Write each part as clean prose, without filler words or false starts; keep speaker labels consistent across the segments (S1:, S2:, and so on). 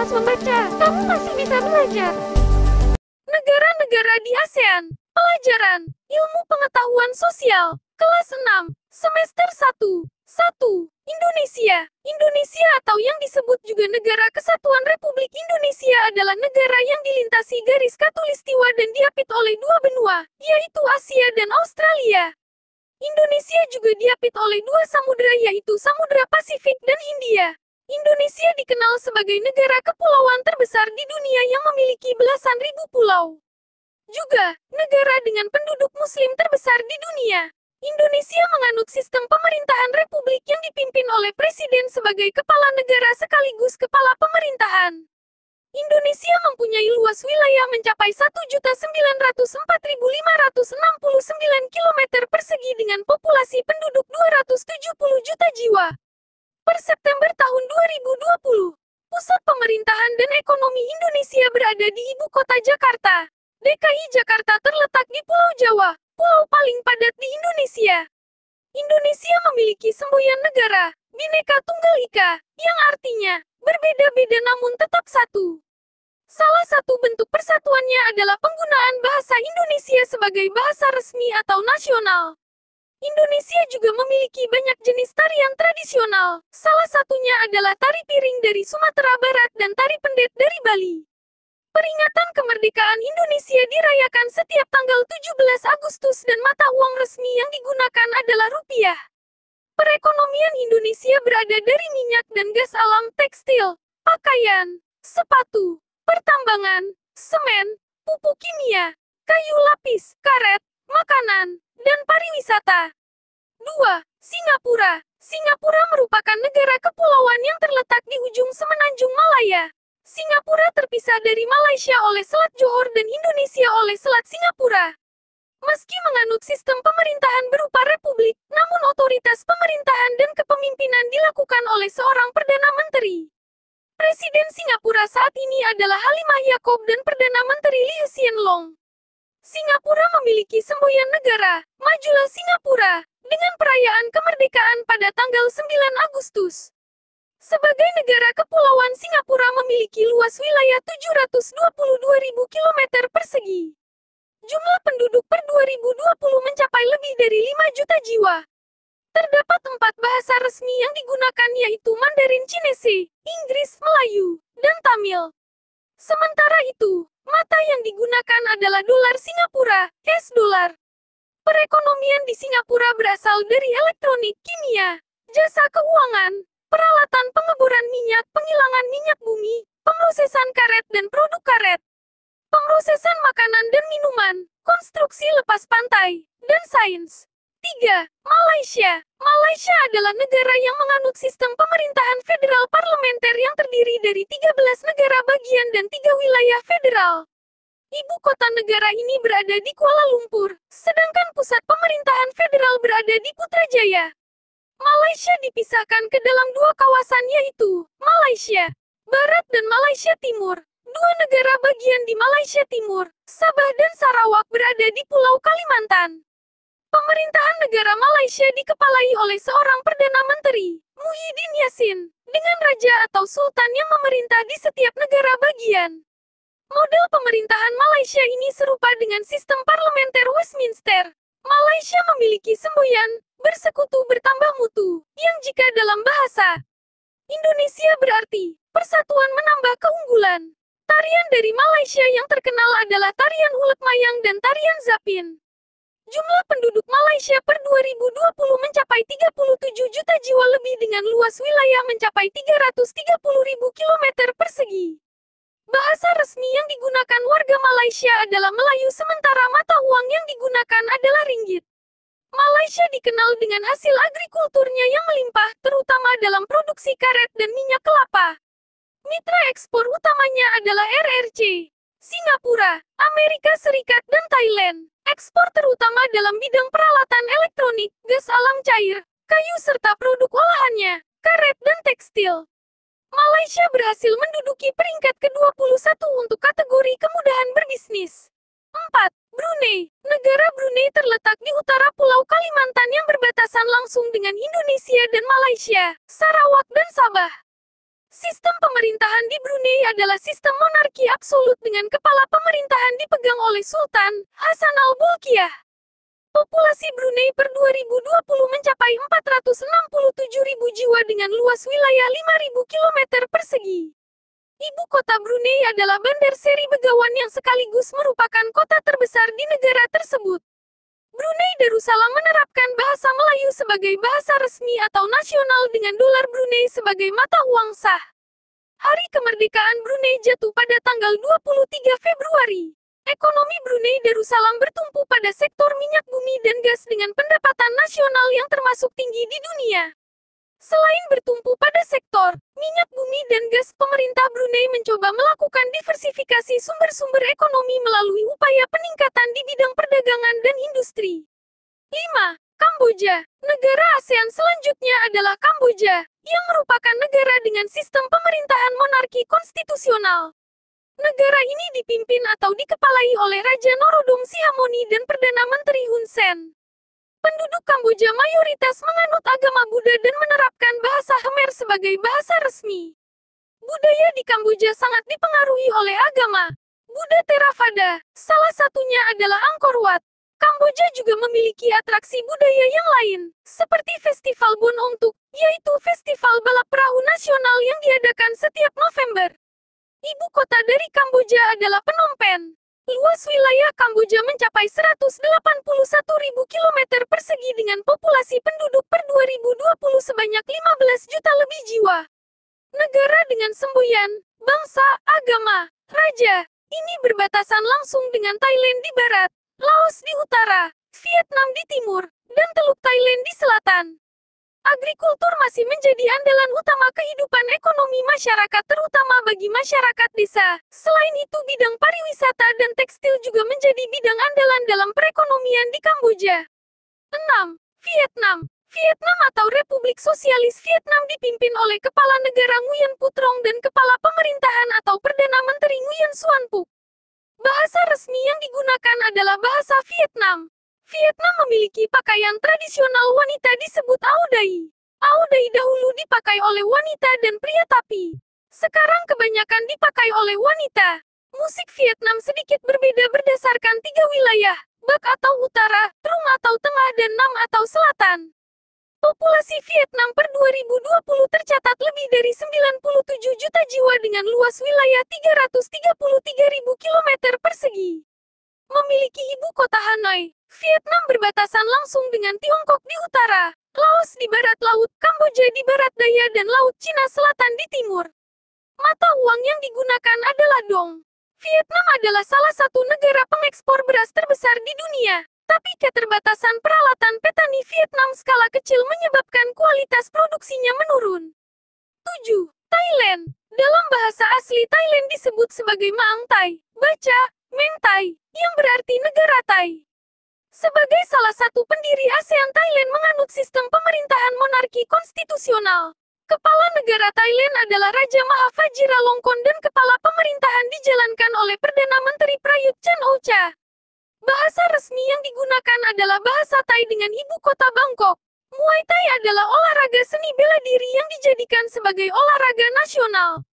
S1: malas membaca. Kamu masih bisa belajar. Negara-negara di ASEAN. Pelajaran Ilmu Pengetahuan Sosial. Kelas 6. Semester 1. 1. Indonesia. Indonesia atau yang disebut juga Negara Kesatuan Republik Indonesia adalah negara yang dilintasi garis khatulistiwa dan diapit oleh dua benua, yaitu Asia dan Australia. Indonesia juga diapit oleh dua samudera yaitu Samudra Pasifik dan Hindia. Indonesia dikenal sebagai negara kepulauan terbesar di dunia yang memiliki belasan ribu pulau. Juga, negara dengan penduduk muslim terbesar di dunia. Indonesia menganut sistem pemerintahan republik yang dipimpin oleh presiden sebagai kepala negara sekaligus kepala pemerintahan. Indonesia mempunyai luas wilayah mencapai 1.904.569 km persegi dengan populasi penduduk 270 juta jiwa. Per September tahun 2020, pusat pemerintahan dan ekonomi Indonesia berada di ibu kota Jakarta. DKI Jakarta terletak di Pulau Jawa, pulau paling padat di Indonesia. Indonesia memiliki semboyan negara, Bhinneka Tunggal Ika, yang artinya berbeda-beda namun tetap satu. Salah satu bentuk persatuannya adalah penggunaan bahasa Indonesia sebagai bahasa resmi atau nasional. Indonesia juga memiliki banyak jenis tarian tradisional, salah satunya adalah tari piring dari Sumatera Barat dan tari pendet dari Bali. Peringatan kemerdekaan Indonesia dirayakan setiap tanggal 17 Agustus dan mata uang resmi yang digunakan adalah rupiah. Perekonomian Indonesia berada dari minyak dan gas alam, tekstil, pakaian, sepatu, pertambangan, semen, pupuk kimia, kayu lapis, karet, makanan, dan pariwisata. 2. Singapura. Singapura merupakan negara kepulauan yang terletak di ujung semenanjung Malaya. Singapura terpisah dari Malaysia oleh Selat Johor dan Indonesia oleh Selat Singapura. Meski menganut sistem pemerintahan berupa republik, namun otoritas pemerintahan dan kepemimpinan dilakukan oleh seorang Perdana Menteri. Presiden Singapura saat ini adalah Halimah Yacob dan Perdana Menteri Lee Hsien Loong. Singapura memiliki semboyan negara, Majulah Singapura, dengan perayaan kemerdekaan pada tanggal 9 Agustus. Sebagai negara kepulauan, Singapura memiliki luas wilayah 722.000 km persegi. Jumlah penduduk per 2020 mencapai lebih dari 5 juta jiwa. Terdapat 4 bahasa resmi yang digunakan yaitu Mandarin Chinese, Inggris, Melayu, dan Tamil. Sementara itu, mata yang digunakan adalah dolar Singapura, cash dollar. Perekonomian di Singapura berasal dari elektronik, kimia, jasa keuangan, peralatan pengeboran minyak, penghilangan minyak bumi, pemrosesan karet dan produk karet, pemrosesan makanan dan minuman, konstruksi lepas pantai, dan sains. 3. Malaysia. Malaysia adalah negara yang menganut sistem pemerintahan federal parlementer yang terdiri dari 13 negara bagian dan 3 wilayah federal. Ibu kota negara ini berada di Kuala Lumpur, sedangkan pusat pemerintahan federal berada di Putrajaya. Malaysia dipisahkan ke dalam 2 kawasan yaitu Malaysia Barat dan Malaysia Timur. 2 negara bagian di Malaysia Timur, Sabah dan Sarawak berada di Pulau Kalimantan. Pemerintahan negara Malaysia dikepalai oleh seorang Perdana Menteri, Muhyiddin Yassin, dengan raja atau sultan yang memerintah di setiap negara bagian. Model pemerintahan Malaysia ini serupa dengan sistem parlementer Westminster. Malaysia memiliki semboyan, bersekutu bertambah mutu, yang jika dalam bahasa Indonesia berarti, persatuan menambah keunggulan. Tarian dari Malaysia yang terkenal adalah tarian Hulek Mayang dan tarian Zapin. Jumlah penduduk Malaysia per 2020 mencapai 37 juta jiwa lebih dengan luas wilayah mencapai 330.000 km persegi. Bahasa resmi yang digunakan warga Malaysia adalah Melayu sementara mata uang yang digunakan adalah ringgit. Malaysia dikenal dengan hasil agrikulturnya yang melimpah, terutama dalam produksi karet dan minyak kelapa. Mitra ekspor utamanya adalah RRC, Singapura, Amerika Serikat dan Thailand. Ekspor terutama dalam bidang peralatan elektronik, gas alam cair, kayu serta produk olahannya, karet dan tekstil. Malaysia berhasil menduduki peringkat ke-21 untuk kategori kemudahan berbisnis. 4. Brunei. Negara Brunei terletak di utara Pulau Kalimantan yang berbatasan langsung dengan Indonesia dan Malaysia, Sarawak dan Sabah. Sistem pemerintahan di Brunei adalah sistem monarki absolut dengan kepala pemerintahan dipegang oleh Sultan Hasan al-Bolkiah. Populasi Brunei per 2020 mencapai 467.000 jiwa dengan luas wilayah 5.000 km persegi. Ibu kota Brunei adalah Bandar Seri Begawan yang sekaligus merupakan kota terbesar di negara tersebut. Brunei Darussalam menerapkan bahasa Melayu sebagai bahasa resmi atau nasional dengan dolar Brunei sebagai mata uang sah. Hari kemerdekaan Brunei jatuh pada tanggal 23 Februari. Ekonomi Brunei Darussalam bertumpu pada sektor minyak bumi dan gas dengan pendapatan nasional yang termasuk tinggi di dunia. Selain bertumpu pada sektor minyak bumi dan gas, pemerintah Brunei mencoba melakukan diversifikasi sumber-sumber ekonomi melalui upaya peningkatan di bidang perdagangan dan industri. 5. Kamboja. Negara ASEAN selanjutnya adalah Kamboja, yang merupakan negara dengan sistem pemerintahan monarki konstitusional. Negara ini dipimpin atau dikepalai oleh Raja Norodom Sihamoni dan Perdana Menteri Hun Sen. Penduduk Kamboja mayoritas menganut agama Buddha dan menerapkan bahasa Khmer sebagai bahasa resmi. Budaya di Kamboja sangat dipengaruhi oleh agama Buddha Theravada, salah satunya adalah Angkor Wat. Kamboja juga memiliki atraksi budaya yang lain, seperti Festival Bon Ontuk, yaitu festival balap perahu nasional yang diadakan setiap November. Ibu kota dari Kamboja adalah Phnom Penh. Luas wilayah Kamboja mencapai 181.000 km persegi dengan populasi penduduk per 2020 sebanyak 15 juta lebih jiwa. Negara dengan semboyan, bangsa, agama, raja, ini berbatasan langsung dengan Thailand di barat, Laos di utara, Vietnam di timur, dan Teluk Thailand di selatan. Agrikultur masih menjadi andalan utama kehidupan ekonomi masyarakat, terutama bagi masyarakat desa. Selain itu, bidang pariwisata dan tekstil juga menjadi bidang andalan dalam perekonomian di Kamboja. 6. Vietnam. Vietnam atau Republik Sosialis Vietnam dipimpin oleh Kepala Negara Nguyen Phu Trong dan Kepala Pemerintahan atau Perdana Menteri Nguyen Xuan Phuc. Bahasa resmi yang digunakan adalah bahasa Vietnam. Vietnam memiliki pakaian tradisional wanita disebut Áo Dai. Áo Dai dahulu dipakai oleh wanita dan pria, tapi sekarang kebanyakan dipakai oleh wanita. Musik Vietnam sedikit berbeda berdasarkan 3 wilayah, Bac atau utara, Trung atau tengah, dan Nam atau selatan. Populasi Vietnam per 2020 tercatat lebih dari 97 juta jiwa dengan luas wilayah 333.000 km persegi. Memiliki ibu kota Hanoi, Vietnam berbatasan langsung dengan Tiongkok di utara, Laos di barat laut, Kamboja di barat daya, dan Laut Cina Selatan di timur. Mata uang yang digunakan adalah dong. Vietnam adalah salah satu negara pengekspor beras terbesar di dunia, tapi keterbatasan peralatan petani Vietnam skala kecil menyebabkan kualitas produksinya menurun. 7. Thailand. Dalam bahasa asli Thailand disebut sebagai Maang Thai, baca Meng Thai, yang berarti negara Thai. Sebagai salah satu pendiri ASEAN, Thailand menganut sistem pemerintahan monarki konstitusional. Kepala negara Thailand adalah Raja Maha Vajiralongkorn dan kepala pemerintahan dijalankan oleh Perdana Menteri Prayut Chan-o-cha. Bahasa resmi yang digunakan adalah bahasa Thai dengan ibu kota Bangkok. Muay Thai adalah olahraga seni bela diri yang dijadikan sebagai olahraga nasional.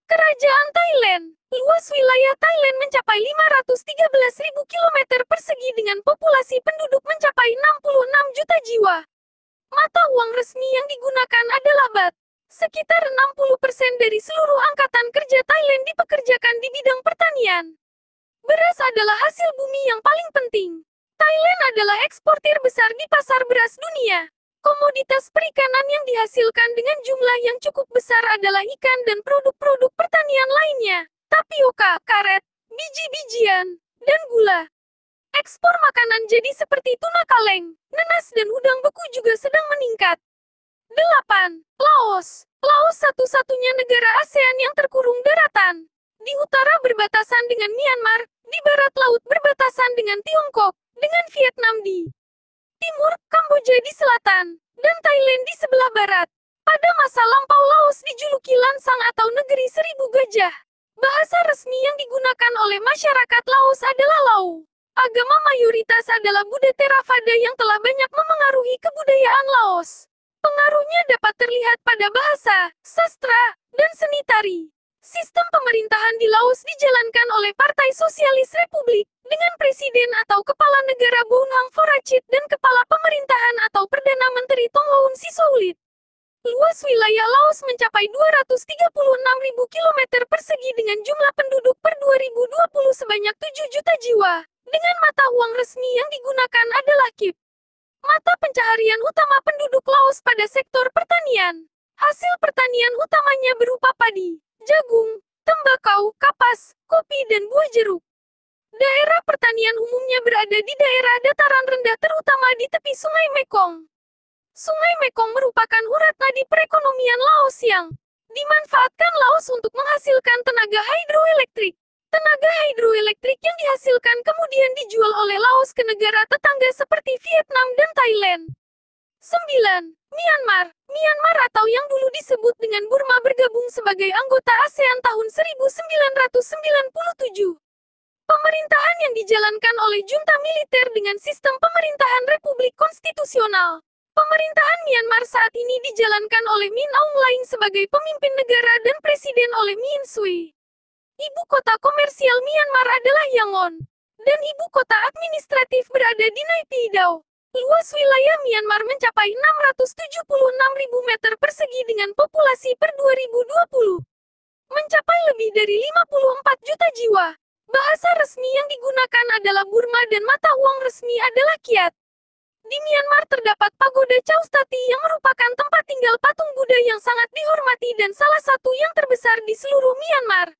S1: Kerajaan Thailand. Luas wilayah Thailand mencapai 513.000 km persegi dengan populasi penduduk mencapai 66 juta jiwa. Mata uang resmi yang digunakan adalah baht. Sekitar 60% dari seluruh angkatan kerja Thailand dipekerjakan di bidang pertanian. Beras adalah hasil bumi yang paling penting. Thailand adalah eksportir besar di pasar beras dunia. Komoditas perikanan yang dihasilkan dengan jumlah yang cukup besar adalah ikan dan produk-produk pertanian lainnya, tapioka, karet, biji-bijian, dan gula. Ekspor makanan jadi seperti tuna kaleng, nanas, dan udang beku juga sedang meningkat. 8. Laos. Laos satu-satunya negara ASEAN yang terkurung daratan. Di utara berbatasan dengan Myanmar, di barat laut berbatasan dengan Tiongkok, dengan Vietnam di timur, Kamboja di selatan, dan Thailand di sebelah barat. Pada masa lampau Laos dijuluki Lansang atau Negeri Seribu Gajah. Bahasa resmi yang digunakan oleh masyarakat Laos adalah Lao. Agama mayoritas adalah Buddha Theravada yang telah banyak memengaruhi kebudayaan Laos. Pengaruhnya dapat terlihat pada bahasa, sastra, dan seni tari. Sistem pemerintahan di Laos dijalankan oleh Partai Sosialis Republik, dengan presiden atau kepala negara Bounhang Vorachit dan kepala pemerintahan atau Perdana Menteri Tongloun Sisoulit. Luas wilayah Laos mencapai 236.000 km persegi dengan jumlah penduduk per 2020 sebanyak 7 juta jiwa. Dengan mata uang resmi yang digunakan adalah KIP. Mata pencaharian utama penduduk Laos pada sektor pertanian. Hasil pertanian utamanya berupa padi, jagung, tembakau, kapas, kopi, dan buah jeruk. Daerah pertanian umumnya berada di daerah dataran rendah terutama di tepi Sungai Mekong. Sungai Mekong merupakan urat nadi perekonomian Laos yang dimanfaatkan Laos untuk menghasilkan tenaga hidroelektrik. Tenaga hidroelektrik yang dihasilkan kemudian dijual oleh Laos ke negara tetangga seperti Vietnam dan Thailand. 9. Myanmar. Myanmar atau yang dulu disebut dengan Burma bergabung sebagai anggota ASEAN tahun 1997. Pemerintahan yang dijalankan oleh junta militer dengan sistem pemerintahan republik konstitusional. Pemerintahan Myanmar saat ini dijalankan oleh Min Aung Hlaing sebagai pemimpin negara dan presiden oleh Min Sui. Ibu kota komersial Myanmar adalah Yangon, dan ibu kota administratif berada di Naypyidaw. Luas wilayah Myanmar mencapai 676.000 meter persegi dengan populasi per 2020 mencapai lebih dari 54 juta jiwa. Bahasa resmi yang digunakan adalah Burma dan mata uang resmi adalah Kyat. Di Myanmar terdapat pagoda Chaustati yang merupakan tempat tinggal patung Buddha yang sangat dihormati dan salah satu yang terbesar di seluruh Myanmar.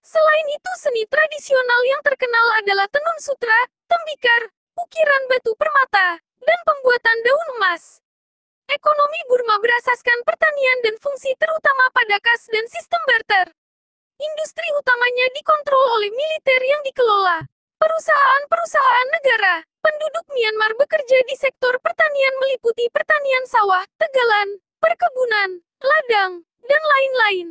S1: Selain itu seni tradisional yang terkenal adalah tenun sutra, tembikar, ukiran batu permata, dan pembuatan daun emas. Ekonomi Burma berasaskan pertanian dan fungsi terutama pada kas dan sistem barter. Industri utamanya dikontrol oleh militer yang dikelola perusahaan-perusahaan negara. Penduduk Myanmar bekerja di sektor pertanian meliputi pertanian sawah, tegalan, perkebunan, ladang, dan lain-lain.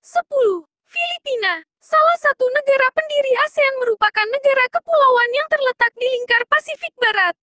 S1: 10. Filipina. Salah satu negara pendiri ASEAN merupakan negara kepulauan yang terletak di lingkar Pasifik Barat.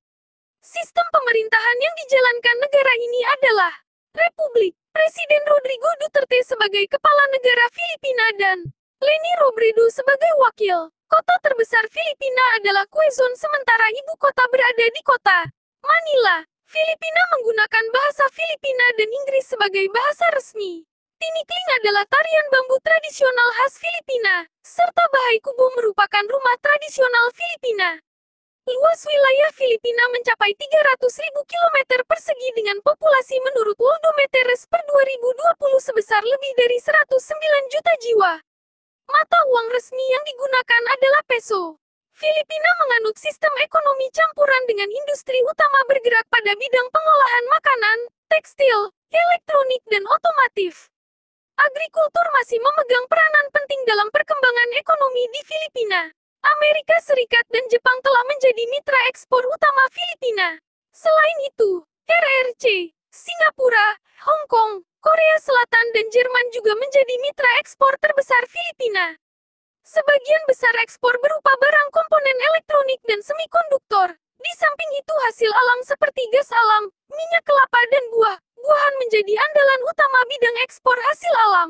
S1: Sistem pemerintahan yang dijalankan negara ini adalah Republik. Presiden Rodrigo Duterte sebagai kepala negara Filipina dan Leni Robredo sebagai wakil. Kota terbesar Filipina adalah Quezon sementara ibu kota berada di kota Manila. Filipina menggunakan bahasa Filipina dan Inggris sebagai bahasa resmi. Tinikling adalah tarian bambu tradisional khas Filipina, serta Bahay Kubo merupakan rumah tradisional Filipina. Luas wilayah Filipina mencapai 300.000 km persegi dengan populasi menurut Worldometers per 2020 sebesar lebih dari 109 juta jiwa. Mata uang resmi yang digunakan adalah peso. Filipina menganut sistem ekonomi campuran dengan industri utama bergerak pada bidang pengolahan makanan, tekstil, elektronik, dan otomotif. Agrikultur masih memegang peranan penting dalam perkembangan ekonomi di Filipina. Amerika Serikat dan Jepang telah menjadi mitra ekspor utama Filipina. Selain itu, RRC, Singapura, Hong Kong, Korea Selatan dan Jerman juga menjadi mitra ekspor terbesar Filipina. Sebagian besar ekspor berupa barang komponen elektronik dan semikonduktor. Di samping itu hasil alam seperti gas alam, minyak kelapa dan buah-buahan menjadi andalan utama bidang ekspor hasil alam.